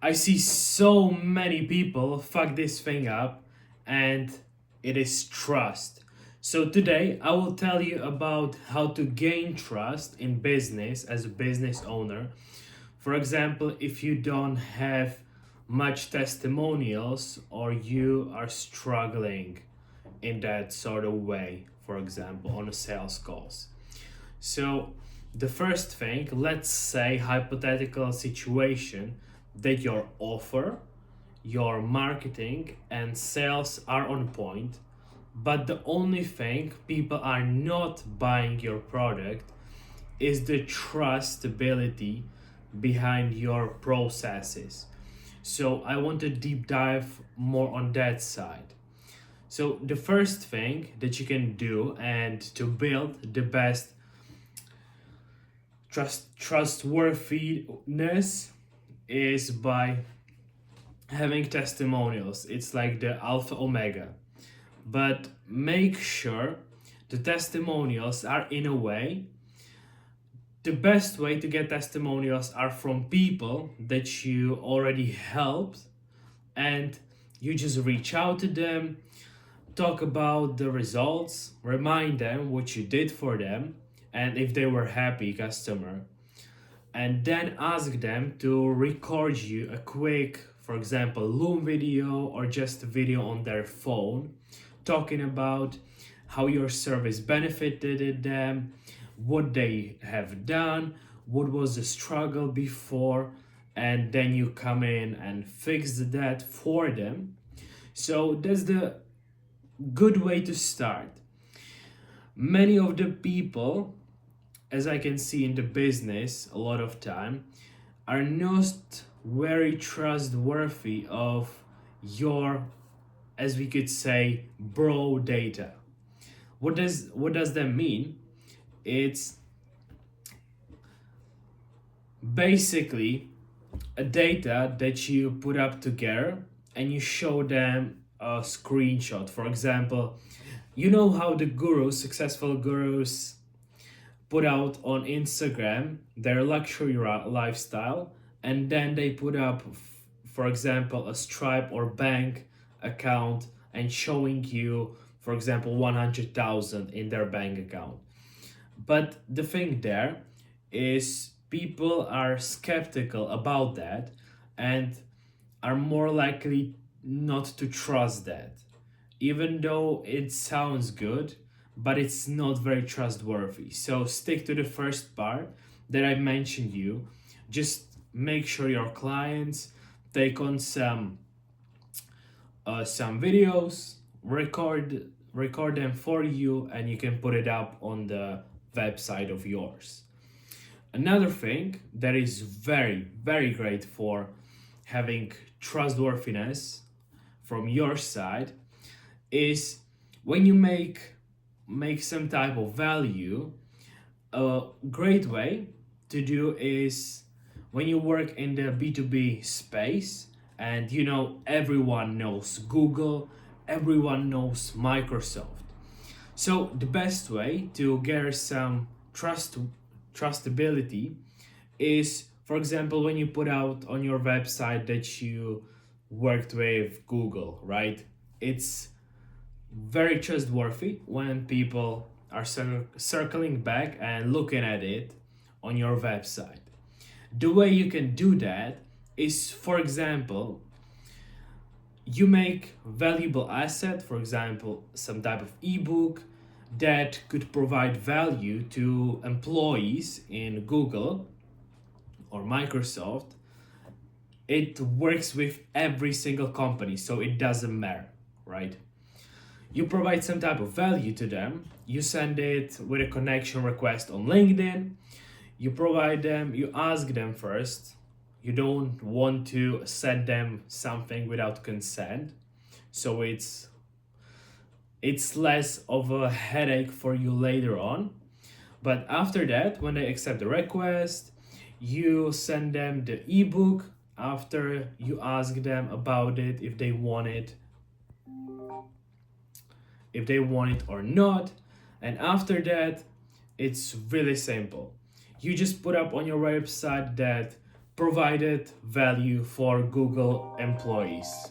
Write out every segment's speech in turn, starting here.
I see so many people fuck this thing up, and it is trust. So today I will tell you about how to gain trust in business as a business owner. For example, if you don't have much testimonials or you are struggling in that sort of way, for example, on a sales calls. So, the first thing, let's say hypothetical situation that your offer, your marketing and sales are on point, but the only thing people are not buying your product is the trustability behind your processes. So, I want to deep dive more on that side. So, the first thing that you can do and to build the best trustworthiness is by having testimonials. It's like the alpha omega. But make sure the testimonials are in a way, the best way to get testimonials are from people that you already helped, and you just reach out to them, talk about the results, remind them what you did for them, and if they were happy customer, and then ask them to record you a quick, for example, Loom video or just a video on their phone talking about how your service benefited them, what they have done, what was the struggle before, and then you come in and fix that for them. So that's the good way to start. Many of the people, as I can see in the business a lot of time, are not very trustworthy of your, as we could say, bro data. What does that mean? It's basically a data that you put up together and you show them a screenshot. For example, you know how the gurus, successful gurus, put out on Instagram their luxury lifestyle, and then they put up, for example, a Stripe or bank account and showing you, for example, 100,000 in their bank account. But the thing there is people are skeptical about that and are more likely not to trust that, even though it sounds good, but it's not very trustworthy. So stick to the first part that I mentioned you. Just make sure your clients take on some videos, record them for you, and you can put it up on the website of yours. Another thing that is very, very great for having trustworthiness from your side is when you make some type of value. A great way to do is when you work in the B2B space, and you know everyone knows Google, everyone knows Microsoft. So the best way to get some trustability is, for example, when you put out on your website that you worked with Google, right? It's very trustworthy when people are circling back and looking at it on your website. The way you can do that is, for example, you make valuable asset, for example, some type of ebook that could provide value to employees in Google or Microsoft. It works with every single company, so it doesn't matter, right? You provide some type of value to them, you send it with a connection request on LinkedIn, you provide them, you ask them first. You don't want to send them something without consent, so it's less of a headache for you later on. But after that, when they accept the request, you send them the ebook after you ask them about it, if they want it or not. And after that, it's really simple. You just put up on your website that provided value for Google employees.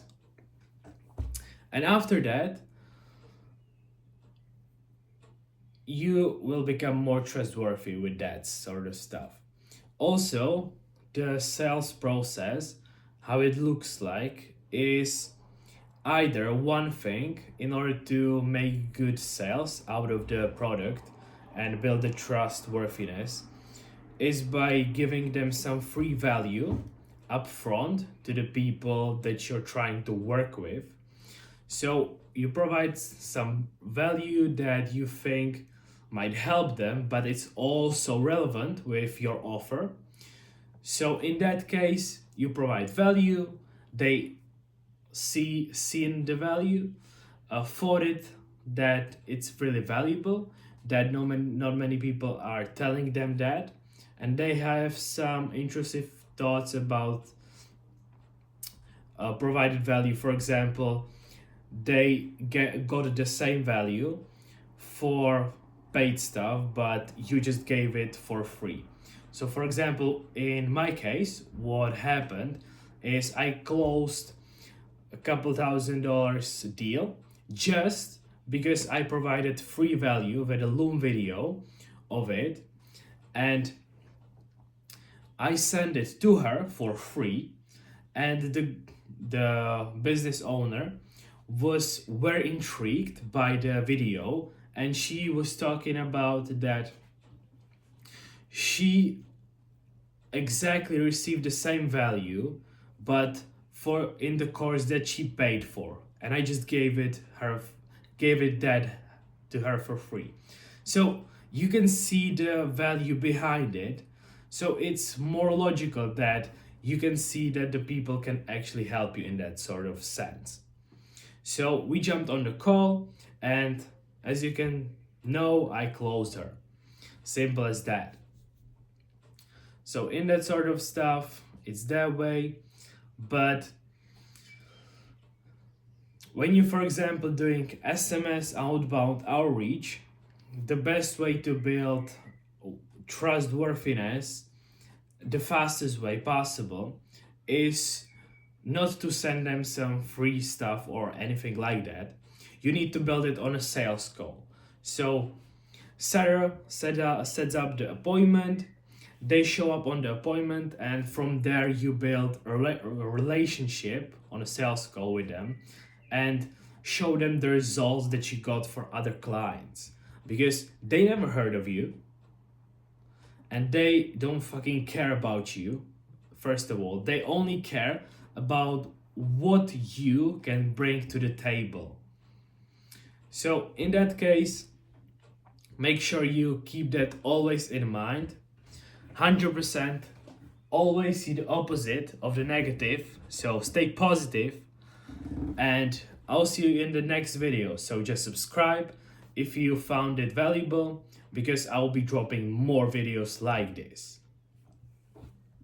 And after that, you will become more trustworthy with that sort of stuff. Also, the sales process, how it looks like, is either one thing in order to make good sales out of the product and build the trustworthiness is by giving them some free value upfront to the people that you're trying to work with. So you provide some value that you think might help them, but it's also relevant with your offer. So in that case, you provide value, they seen the value, thought it that it's really valuable, that not many people are telling them that, and they have some intrusive thoughts about provided value. For example, they got the same value for paid stuff, but you just gave it for free. So for example, in my case, what happened is I closed a couple $1,000 deal just because I provided free value with a Loom video of it, and I sent it to her for free, and the business owner was very intrigued by the video, and she was talking about that she exactly received the same value but for in the course that she paid for, and I just gave it that to her for free. So you can see the value behind it. So it's more logical that you can see that the people can actually help you in that sort of sense. So we jumped on the call, and as you can know, I closed her. Simple as that. So in that sort of stuff, it's that way. But when you, for example, doing SMS outbound outreach, the best way to build trustworthiness, the fastest way possible, is not to send them some free stuff or anything like that. You need to build it on a sales call. So Sarah sets up the appointment, they show up on the appointment, and from there you build a relationship on a sales call with them and show them the results that you got for other clients, because they never heard of you and they don't fucking care about you. First of all, they only care about what you can bring to the table. So in that case, make sure you keep that always in mind. 100% always see the opposite of the negative. So stay positive, and I'll see you in the next video. So just subscribe if you found it valuable, because I'll be dropping more videos like this.